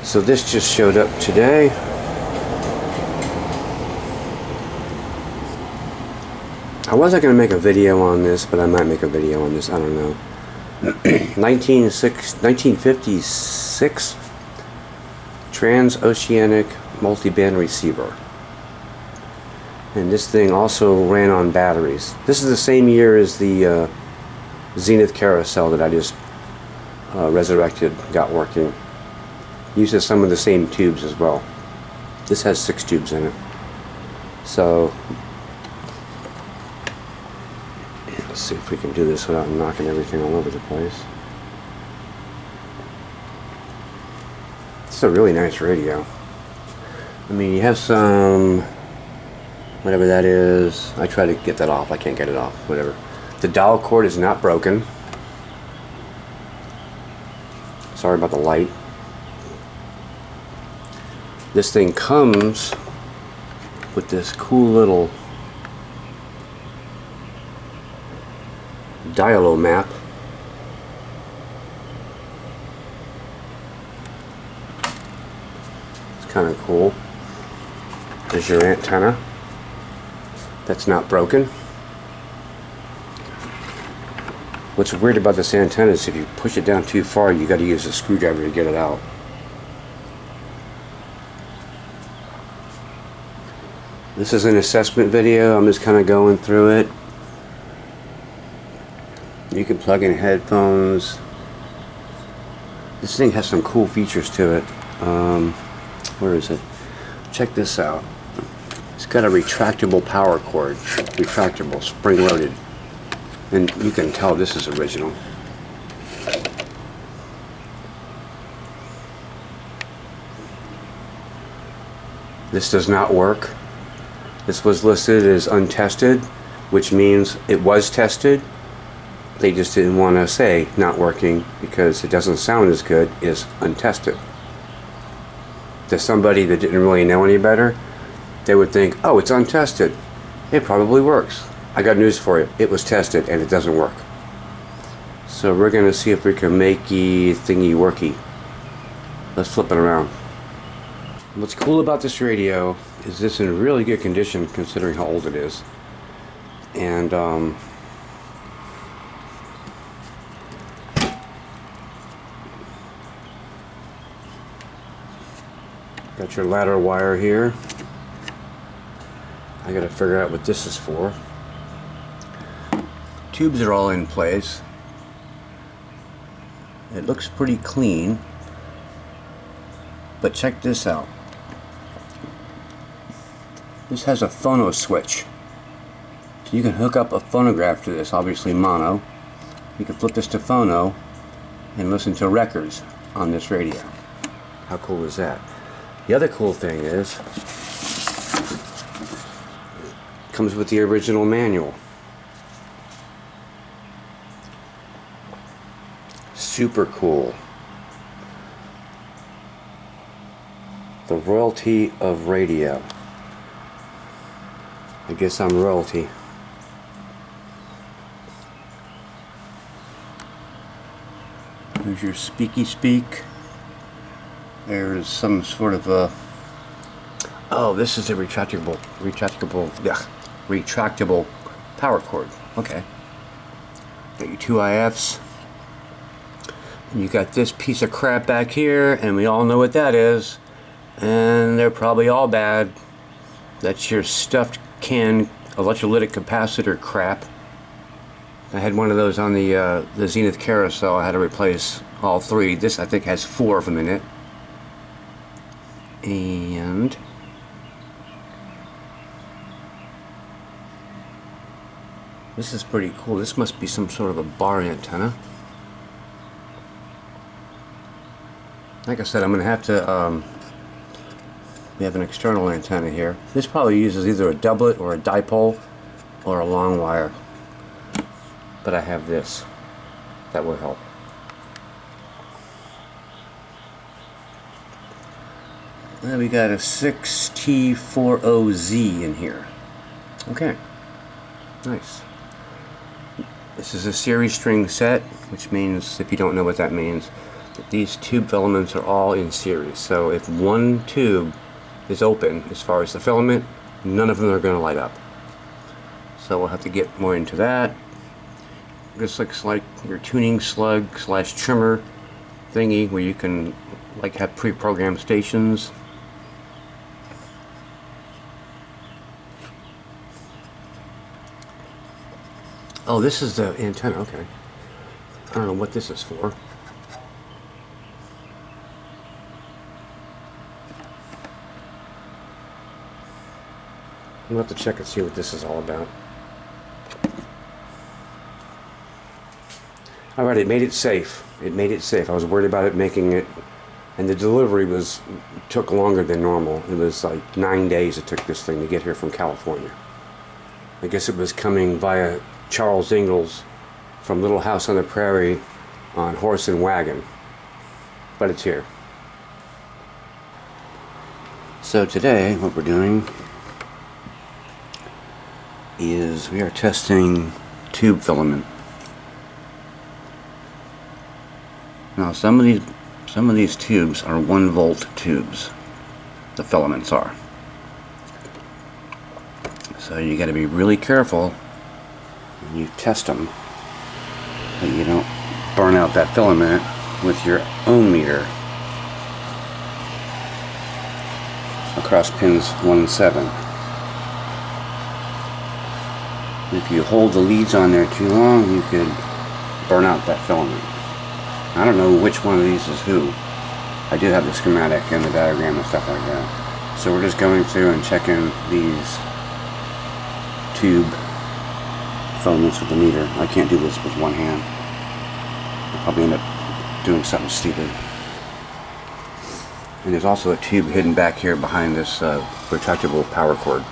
So this just showed up today. I wasn't going to make a video on this, but I might make a video on this, I don't know. 1956 trans-oceanic multi-band receiver. And this thing also ran on batteries. This is the same year as the Zenith carousel that I just resurrected, got working. Uses some of the same tubes as well. This has 6 tubes in it. So let's see if we can do this without knocking everything all over the place. It's a really nice radio. I mean, you have some, whatever that is. I try to get that off. I can't get it off. Whatever. The dial cord is not broken. Sorry about the light. This thing comes with this cool little dialo map. It's kind of cool. There's your antenna. That's not broken. What's weird about this antenna is if you push it down too far, you got to use a screwdriver to get it out. This is an assessment video. I'm just kind of going through it. You can plug in headphones. This thing has some cool features to it. Where is it? Check this out. It's got a retractable power cord. Retractable, spring-loaded. And you can tell this is original. This does not work. This was listed as untested, which means it was tested. They just didn't want to say not working because it doesn't sound as good as untested. To somebody that didn't really know any better, they would think, oh, it's untested. It probably works. I got news for you. It was tested and it doesn't work. So we're going to see if we can make thingy worky. Let's flip it around. What's cool about this radio is this in really good condition considering how old it is. And got your ladder wire here. I gotta figure out what this is for. Tubes are all in place. It looks pretty clean. But check this out. This has a phono switch. So you can hook up a phonograph to this, obviously mono. You can flip this to phono and listen to records on this radio. How cool is that? The other cool thing is, it comes with the original manual. Super cool. The royalty of radio. I guess I'm royalty. There's your speaky speak. There's some sort of a... Oh, this is a retractable power cord. Okay. Got your 2 IFs. And you got this piece of crap back here, and we all know what that is. And they're probably all bad. That's your stuffed can electrolytic capacitor crap. I had one of those on the Zenith carousel. I had to replace all 3. This I think has 4 of them in it. And this is pretty cool. This must be some sort of a bar antenna. Like I said, I'm going to have to we have an external antenna here. This probably uses either a doublet or a dipole or a long wire. But I have this. That will help. Then we got a 6T40Z in here. Okay. Nice. This is a series string set, which means, if you don't know what that means, these tube filaments are all in series. So if one tube is open as far as the filament, none of them are going to light up. So we'll have to get more into that. This looks like your tuning slug / trimmer thingy where you can like have pre-programmed stations. Oh, this is the antenna, okay. I don't know what this is for. We'll have to check and see what this is all about. Alright, it made it safe. It made it safe. I was worried about it making it, and the delivery took longer than normal. It was like 9 days it took this thing to get here from California. I guess it was coming via Charles Ingalls from Little House on the Prairie on horse and wagon. But it's here. So today, what we're doing is we are testing tube filament. Now some of these tubes are 1 volt tubes. The filaments are. So you got to be really careful when you test them that you don't burn out that filament with your ohm meter across pins 1 and 7. If you hold the leads on there too long, you could burn out that filament. I don't know which one of these is who. I do have the schematic and the diagram and stuff like that. So we're just going through and checking these tube filaments with the meter. I can't do this with one hand. I'll probably end up doing something stupid. And there's also a tube hidden back here behind this retractable power cord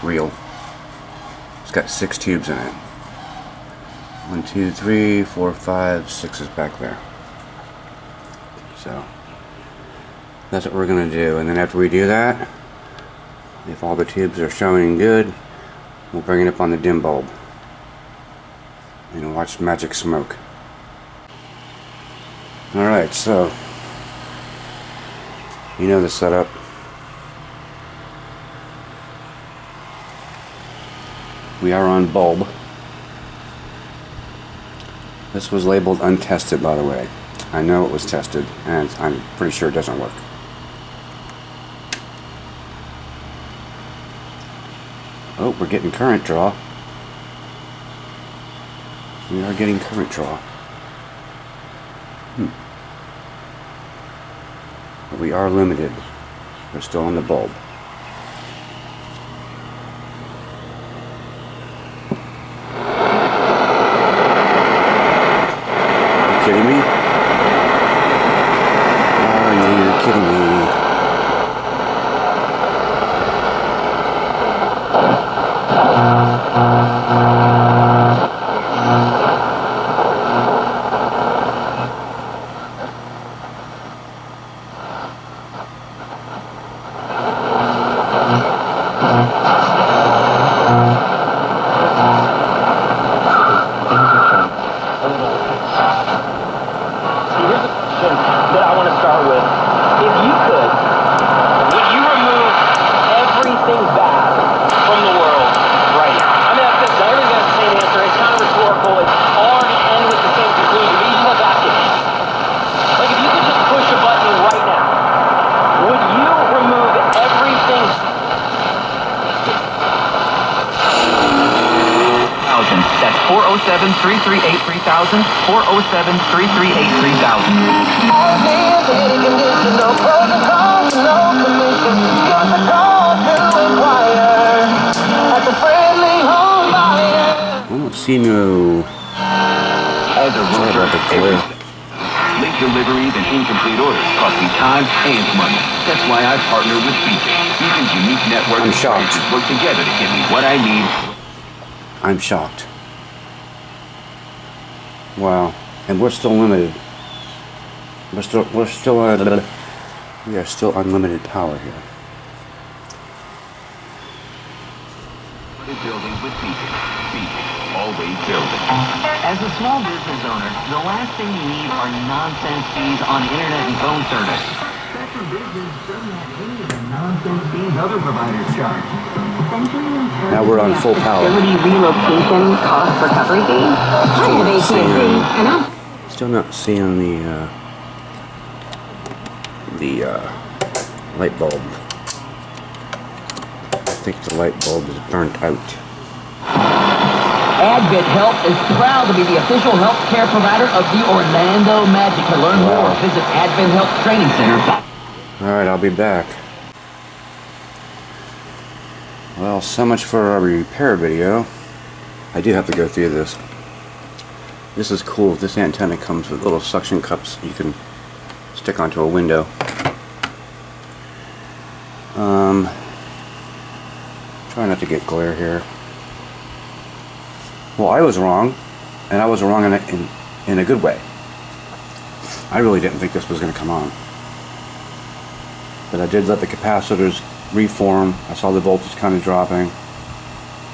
reel. It's got 6 tubes in it. 1, 2, 3, 4, 5, 6 is back there. So that's what we're going to do. And then after we do that, if all the tubes are showing good, we'll bring it up on the dim bulb and watch magic smoke. Alright, so you know the setup. We are on bulb. This was labeled untested, by the way. I know it was tested, and I'm pretty sure it doesn't work. Oh, we're getting current draw. We are getting current draw. But we are limited. We're still on the bulb. Kidding me? Oh, yeah, you're kidding me. That I want to start with. If you could, would you remove everything bad from the world right now? I mean, everybody's got the same answer. It's kind of rhetorical. It's hard to end with the same conclusion. But you just have to ask it. Like, if you could just push a button right now, would you remove everything? That's 407-338-3000, 407-338-3000. All day is any condition, no pros and cons, no commission. Just a call to inquire at the friendly home buyer. I don't see no. As a rule, late deliveries and incomplete orders cost me time and money. That's why I partner with Beacon. Beacon's unique network I'm of shocked. branches work together to get me what I need. I'm shocked. Wow, and we're still limited. We are still unlimited power here. Building with Beacon. Beacon, always building. As a small business owner, the last thing you need are nonsense fees on internet and phone service. Spectrum Business doesn't have any of the nonsense fees other providers charge. Now we're on full power. Facility relocation cost recovery fee. I have AT&T, and I'm Still not seeing the light bulb. I think the light bulb is burnt out. Advent Health is proud to be the official healthcare provider of the Orlando Magic. To learn more, visit Advent Health Training Center. Alright, I'll be back. Well, so much for our repair video. I do have to go through this. This is cool. This antenna comes with little suction cups you can stick onto a window. Try not to get glare here. Well, I was wrong, and I was wrong in a good way. I really didn't think this was going to come on. But I did let the capacitors reform. I saw the voltage kind of dropping.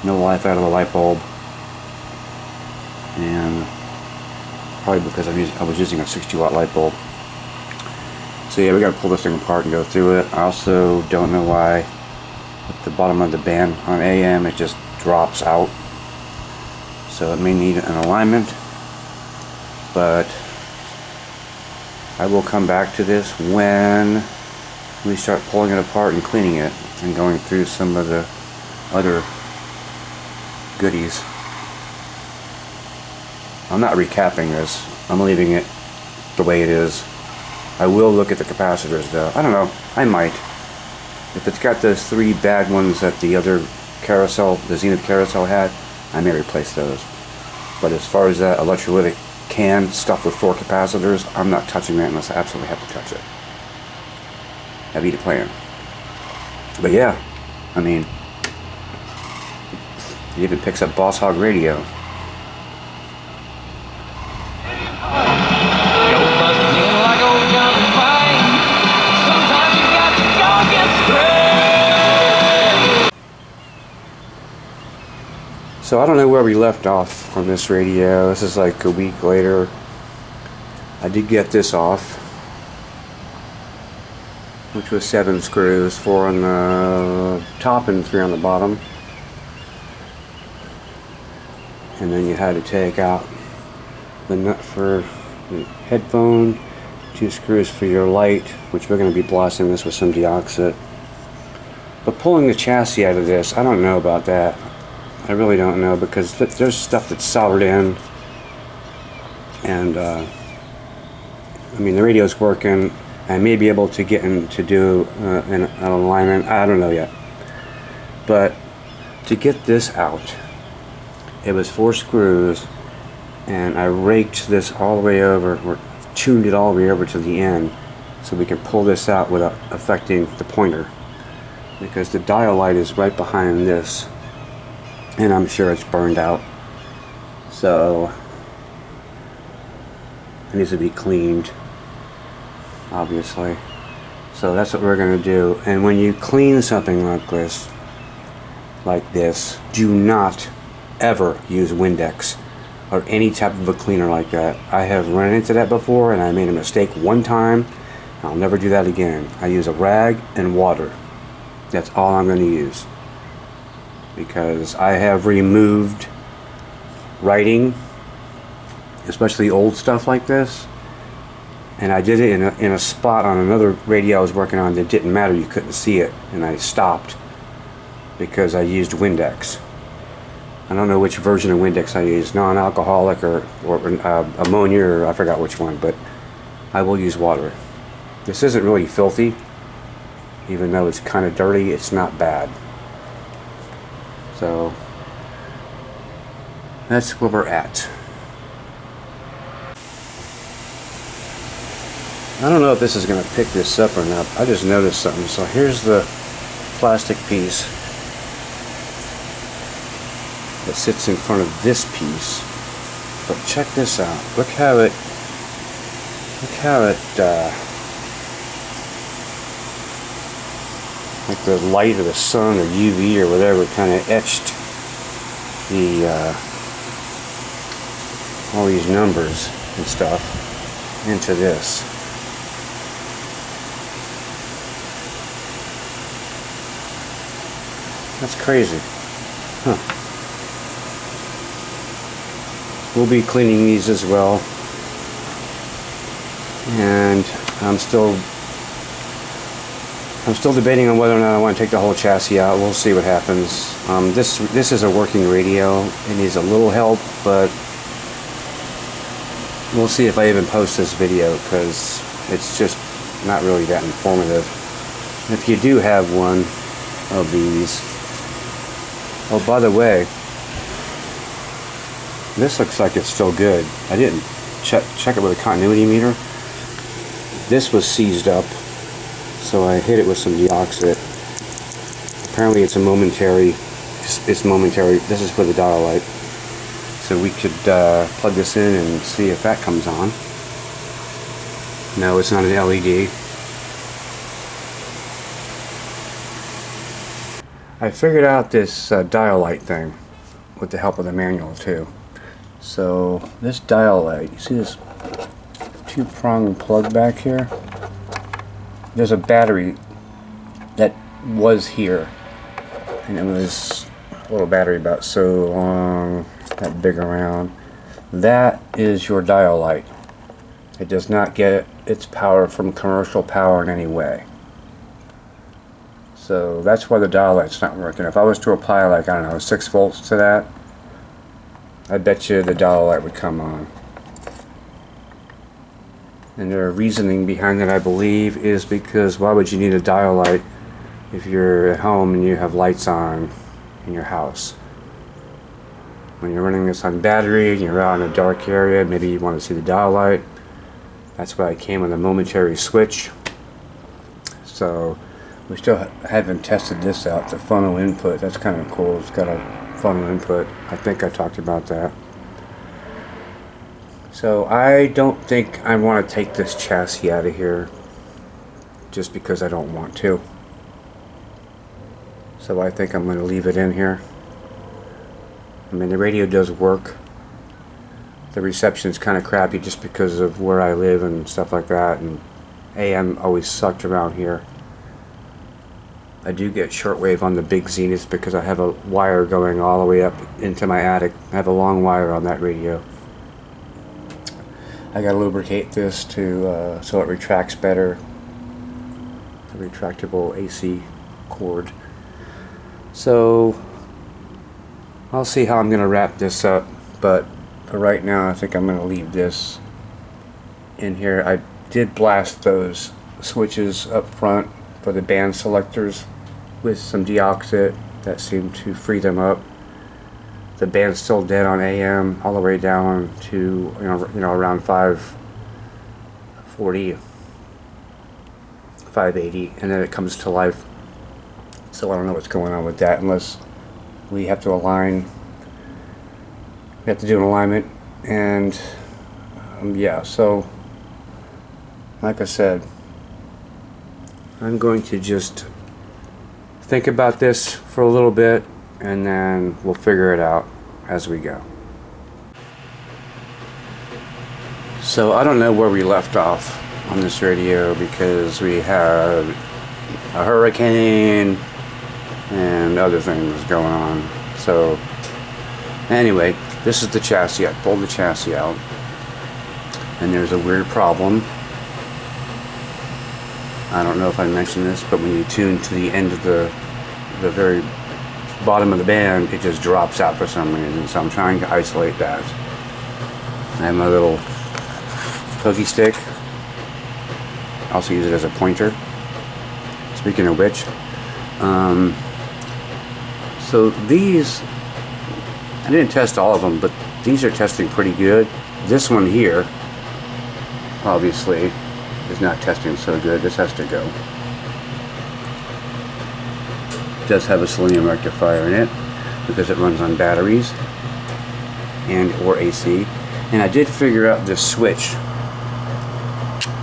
No life out of the light bulb. And probably because I was using a 60-watt light bulb. So yeah, we got to pull this thing apart and go through it. I also don't know why at the bottom of the band on AM it just drops out. So it may need an alignment, but I will come back to this when we start pulling it apart and cleaning it and going through some of the other goodies. I'm not recapping this. I'm leaving it the way it is. I will look at the capacitors though. I don't know. I might. If it's got those 3 bad ones that the other carousel, the Zenith carousel had, I may replace those. But as far as that electrolytic can stuff with 4 capacitors, I'm not touching that unless I absolutely have to touch it. That'd be the plan. But yeah, I mean, it even picks up Boss Hog radio. So I don't know where we left off on this radio. This is like a week later. I did get this off, which was 7 screws, 4 on the top and 3 on the bottom. And then you had to take out the nut for the headphone, 2 screws for your light, which we're going to be blasting this with some deoxit. But pulling the chassis out of this, I don't know about that. I really don't know, because there's stuff that's soldered in, and I mean, the radio's working. I may be able to get in to do an alignment. I don't know yet. But to get this out, it was 4 screws, and I raked this all the way over, or tuned it all the way over to the end, so we can pull this out without affecting the pointer, because the dial light is right behind this. And I'm sure it's burned out, so it needs to be cleaned, obviously. So that's what we're going to do. And when you clean something like this, do not ever use Windex or any type of a cleaner like that. I have run into that before, and I made a mistake one time. I'll never do that again. I use a rag and water. That's all I'm going to use. Because I have removed writing, especially old stuff like this, and I did it in a spot on another radio I was working on that didn't matter, you couldn't see it, and I stopped because I used Windex. I don't know which version of Windex I used, non-alcoholic or ammonia, or I forgot which one, but I will use water. This isn't really filthy, even though it's kind of dirty. It's not bad. So that's where we're at. I don't know if this is going to pick this up or not. I just noticed something. So here's the plastic piece that sits in front of this piece. But check this out. Look how it like the light of the sun or UV or whatever kind of etched all these numbers and stuff into this. That's crazy. Huh. We'll be cleaning these as well. And I'm still debating on whether or not I want to take the whole chassis out. We'll see what happens. This is a working radio. It needs a little help, but we'll see if I even post this video, because it's just not really that informative. If you do have one of these, oh, by the way, this looks like it's still good. I didn't check it with a continuity meter. This was seized up, so I hit it with some deoxit. Apparently it's a momentary, it's momentary. This is for the dial light. So we could plug this in and see if that comes on. No, it's not an LED. I figured out this dial light thing with the help of the manual too. So this dial light, you see this two-prong plug back here? There's a battery that was here, and it was a little battery about so long, that big around. That is your dial light. It does not get its power from commercial power in any way. So that's why the dial light's not working. If I was to apply, like, I don't know, 6 volts to that, I bet you the dial light would come on. And their reasoning behind it, I believe, is because why would you need a dial light if you're at home and you have lights on in your house? When you're running this on battery and you're out in a dark area, maybe you want to see the dial light. That's why I came with a momentary switch. So we still haven't tested this out, the funnel input. That's kind of cool. It's got a funnel input. I think I talked about that. So I don't think I want to take this chassis out of here just because I don't want to. So I think I'm going to leave it in here. I mean, the radio does work. The reception is kind of crappy just because of where I live and stuff like that, and AM always sucked around here. I do get shortwave on the big Zenith because I have a wire going all the way up into my attic. I have a long wire on that radio. I gotta lubricate this to so it retracts better. A retractable AC cord. So I'll see how I'm gonna wrap this up, but for right now I think I'm gonna leave this in here. I did blast those switches up front for the band selectors with some deoxit. That seemed to free them up. The band's still dead on AM all the way down to you know around 540, 580, and then it comes to life. So I don't know what's going on with that unless we have to align. We have to do an alignment, and yeah. So like I said, I'm going to just think about this for a little bit, and then we'll figure it out as we go. So I don't know where we left off on this radio because we had a hurricane and other things going on. So anyway, this is the chassis. I pulled the chassis out, and there's a weird problem. I don't know if I mentioned this, but when you tune to the end of the very bottom of the band, it just drops out for some reason. So I'm trying to isolate that. I have my little pokey stick. I also use it as a pointer. Speaking of which, so these, I didn't test all of them, but these are testing pretty good. This one here, obviously, is not testing so good. This has to go. It does have a selenium rectifier in it because it runs on batteries and or AC. And I did figure out this switch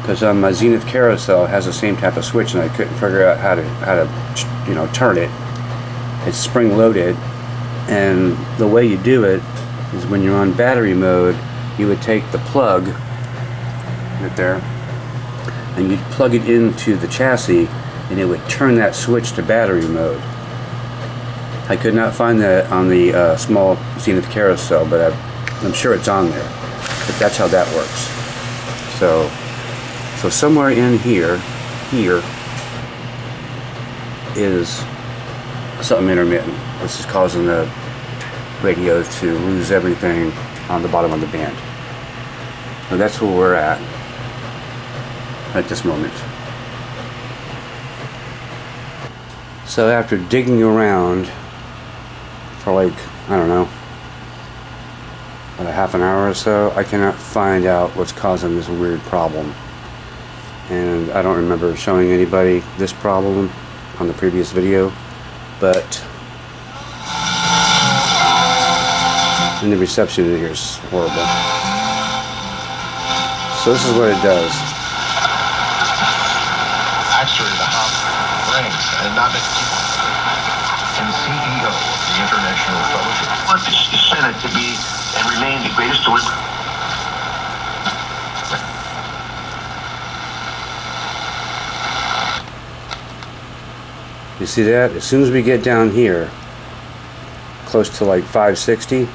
because my Zenith carousel has the same type of switch, and I couldn't figure out how to turn it. It's spring loaded, and the way you do it is when you're on battery mode, you would take the plug right there and you'd plug it into the chassis and it would turn that switch to battery mode. I could not find that on the small Zenith carousel, but I'm sure it's on there. But that's how that works. So somewhere in here is something intermittent. This is causing the radio to lose everything on the bottom of the band. So that's where we're at this moment. So after digging around for like, I don't know, about a half an hour or so, I cannot find out what's causing this weird problem. And I don't remember showing anybody this problem on the previous video, but and the reception in here is horrible. So this is what it does. Actually, the hop rings, and not the CEO of the International Fellowship. I want the Senate to be and remain the greatest deliverer. You see that? As soon as we get down here, close to like 560, it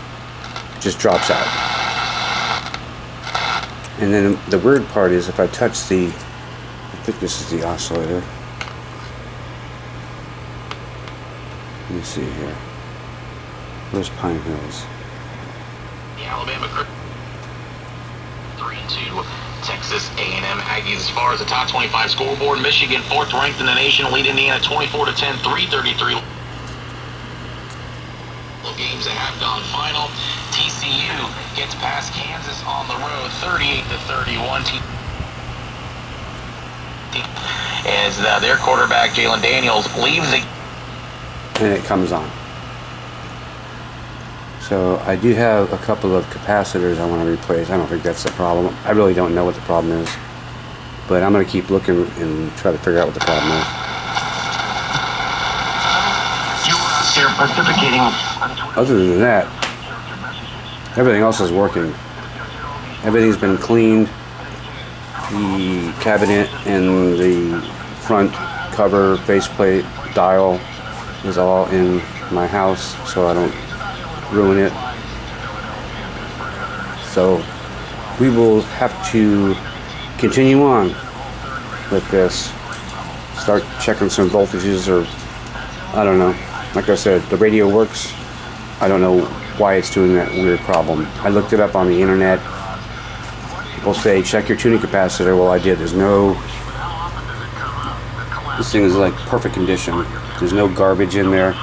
just drops out. And then the weird part is if I touch the, I think this is the oscillator. Let me see here. Where's Pine Hills? The Alabama 3-2. Texas A&M Aggies as far as the top 25 scoreboard. Michigan 4th ranked in the nation, lead Indiana 24-10, 3:33. Games that have gone final. TCU gets past Kansas on the road, 38-31. As their quarterback Jalen Daniels leaves the. And it comes on. So I do have a couple of capacitors I want to replace. I don't think that's the problem. I really don't know what the problem is, but I'm going to keep looking and try to figure out what the problem is. You're pontificating. Other than that, everything else is working. Everything's been cleaned. The cabinet and the front cover, faceplate, dial is all in my house, so I don't ruin it. So we will have to continue on with this. Start checking some voltages, or I don't know. Like I said, the radio works. I don't know why it's doing that weird problem. I looked it up on the internet. People say check your tuning capacitor. Well, I did. There's no. This thing is like perfect condition. There's no garbage in there.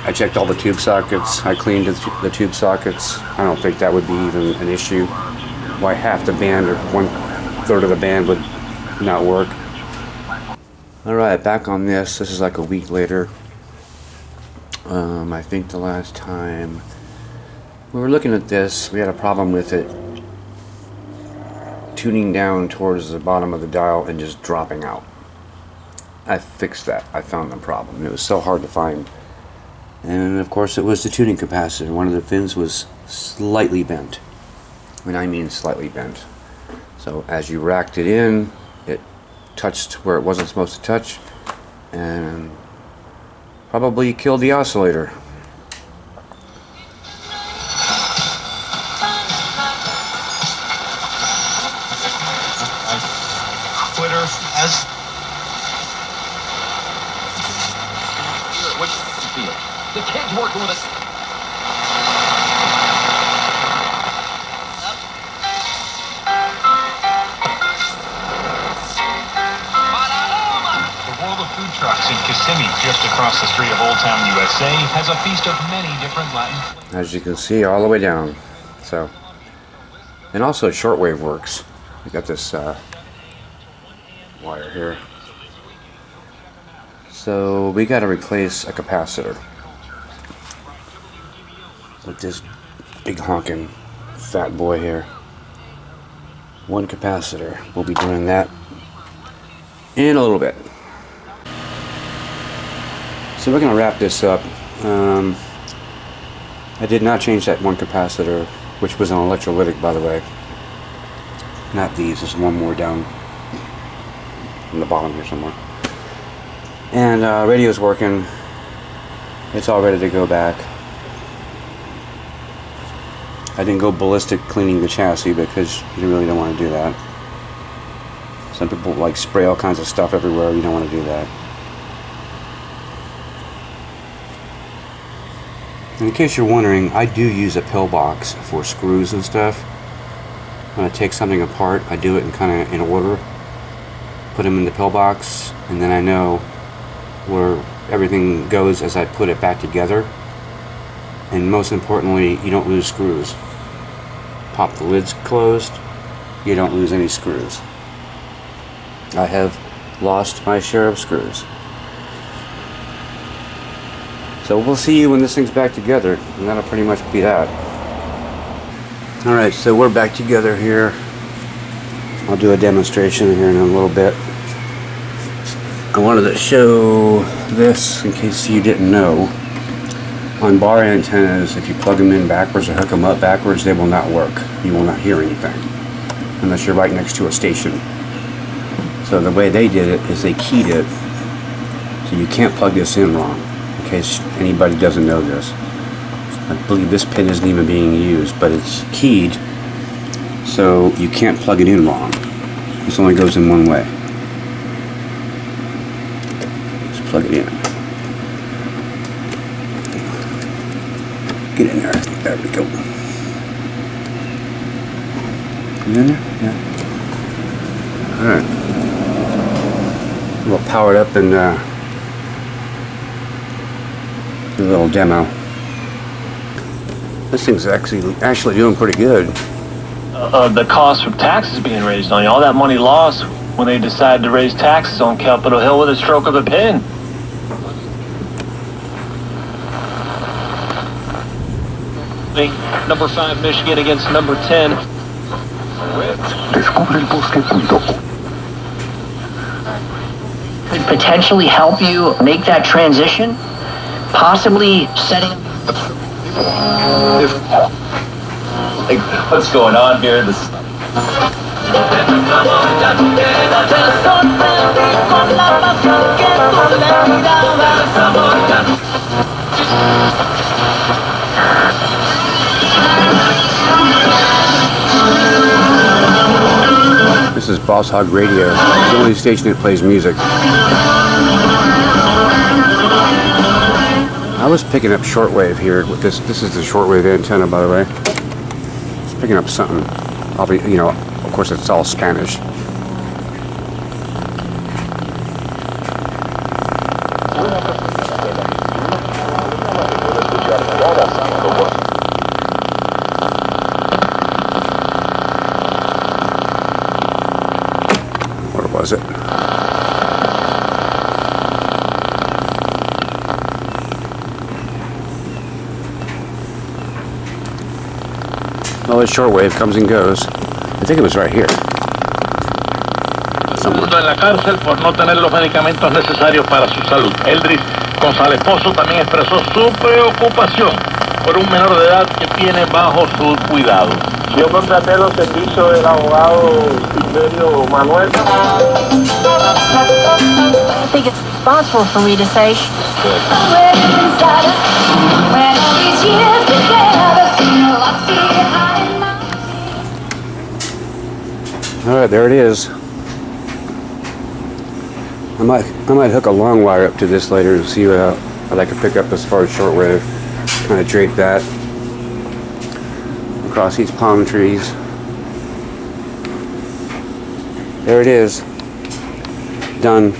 I checked all the tube sockets. I cleaned the tube sockets. I don't think that would be even an issue. Why half the band or 1/3 of the band would not work. Alright, back on this. This is like a week later. I think the last time we were looking at this, we had a problem with it tuning down towards the bottom of the dial and just dropping out. I fixed that. I found the problem. It was so hard to find. And of course it was the tuning capacitor. One of the fins was slightly bent. When I mean slightly bent. So as you racked it in, it touched where it wasn't supposed to touch and probably killed the oscillator. Twitter as. What you feel? The kid's working with us. The World of Food Trucks in Kissimmee, just across the street of Old Town, USA, has a feast of many different Latin. As you can see, all the way down. So, and also shortwave works. We got this wire here. So we got to replace a capacitor with this big honking fat boy here. One capacitor. We'll be doing that in a little bit. So we're going to wrap this up. I did not change that one capacitor which was an electrolytic, by the way. Not these, there's one more down in the bottom here somewhere. And radio's working. It's all ready to go back. I didn't go ballistic cleaning the chassis because you really don't want to do that. Some people like spray all kinds of stuff everywhere. You don't want to do that. And in case you're wondering, I do use a pillbox for screws and stuff. When I take something apart, I do it in kind of in order. Put them in the pillbox, and then I know where everything goes as I put it back together. And most importantly, you don't lose screws. Pop the lids closed, you don't lose any screws. I have lost my share of screws. So we'll see you when this thing's back together, and that'll pretty much be that. Alright, so we're back together here. I'll do a demonstration here in a little bit. I wanted to show this in case you didn't know. On bar antennas, if you plug them in backwards or hook them up backwards, they will not work. You will not hear anything unless you're right next to a station. So the way they did it is they keyed it, so you can't plug this in wrong, in case anybody doesn't know this. I believe this pin isn't even being used, but it's keyed, so you can't plug it in wrong. This only goes in one way. Just plug it in. Get in there. There we go. Get in there? Yeah. Alright. We'll power it up and do a little demo. This thing's actually doing pretty good. The cost of taxes being raised on you, all that money lost when they decided to raise taxes on Capitol Hill with a stroke of a pen. Number 5 Michigan against number 10. Could potentially help you make that transition, possibly setting. What's going on here? This is Boss Hog Radio. It's the only station that plays music. I was picking up shortwave here with this. This is the shortwave antenna, by the way. It's picking up something. I'll be, you know, of course it's all Spanish. What was it? Well, the shortwave comes and goes. I think it was right here. Somewhere. En la cárcel por no tener los medicamentos necesarios para su salud. Eldris González Pozo también expresó su preocupación por un menor de edad que tiene bajo su cuidado. Yo contraté los servicios del abogado Silverio Manuel. I think it's responsible for me to say. All right, there it is. I might hook a long wire up to this later to see what I can pick up as far as shortwave. Kind of drape that across these palm trees. There it is. Done.